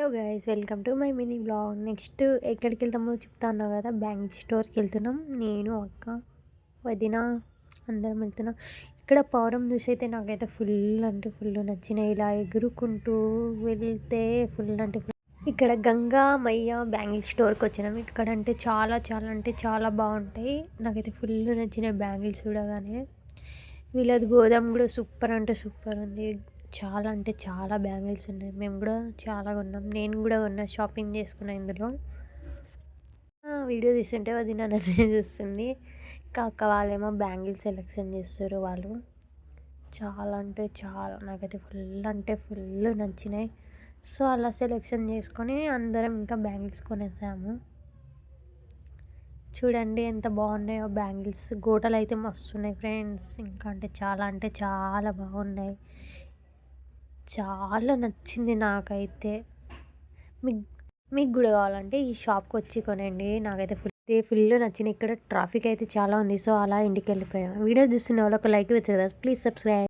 Hello guys, welcome to my mini blog. Next ఎక్కడికి వెళ్తామో చెప్తా అన్నా కదా, బ్యాంగిల్ స్టోర్కి వెళ్తున్నాం. నేను అక్క వదిన అందరం వెళ్తున్నాం. ఇక్కడ పౌరం చూసి అయితే నాకైతే ఫుల్ అంటే ఫుల్ నచ్చినాయి. ఇలా ఎగురుకుంటూ వెళ్తే ఫుల్ అంటే ఫుల్. ఇక్కడ గంగా మయ్య బ్యాంగిల్ స్టోర్కి వచ్చినాం. ఇక్కడ అంటే చాలా చాలా అంటే చాలా బాగుంటాయి. నాకైతే ఫుల్ నచ్చినాయి బ్యాంగిల్స్ చూడగానే. వీళ్ళది గోదాం కూడా సూపర్ అంటే సూపర్ ఉంది. చాలా అంటే చాలా బ్యాంగిల్స్ ఉన్నాయి. మేము కూడా చాలా కొన్నాం. నేను కూడా కొన్నా, షాపింగ్ చేసుకున్నా ఇందులో. వీడియో తీస్తుంటే అది నన్ను చూస్తుంది. అక్క వాళ్ళేమో బ్యాంగిల్స్ సెలెక్షన్ చేస్తారు. వాళ్ళు చాలా అంటే చాలా, నాకైతే ఫుల్ అంటే ఫుల్ నచ్చినాయి. సో అలా సెలెక్షన్ చేసుకొని అందరం ఇంకా బ్యాంగిల్స్ కొనేసాము. చూడండి ఎంత బాగున్నాయో బ్యాంగిల్స్. గోటలు అయితే మస్తున్నాయి ఫ్రెండ్స్. ఇంకా అంటే చాలా బాగున్నాయి. చాలా నచ్చింది నాకైతే. మీకు మీకు కూడా కావాలంటే ఈ షాప్కి వచ్చి కొనండి. నాకైతే ఫుల్ నచ్చింది. ఇక్కడ ట్రాఫిక్ అయితే చాలా ఉంది. సో అలా ఇంటికి వెళ్ళిపోయాం. వీడియో చూస్తున్న వాళ్ళు ఒక లైక్ ఇవ్వచ్చు కదా. Please subscribe.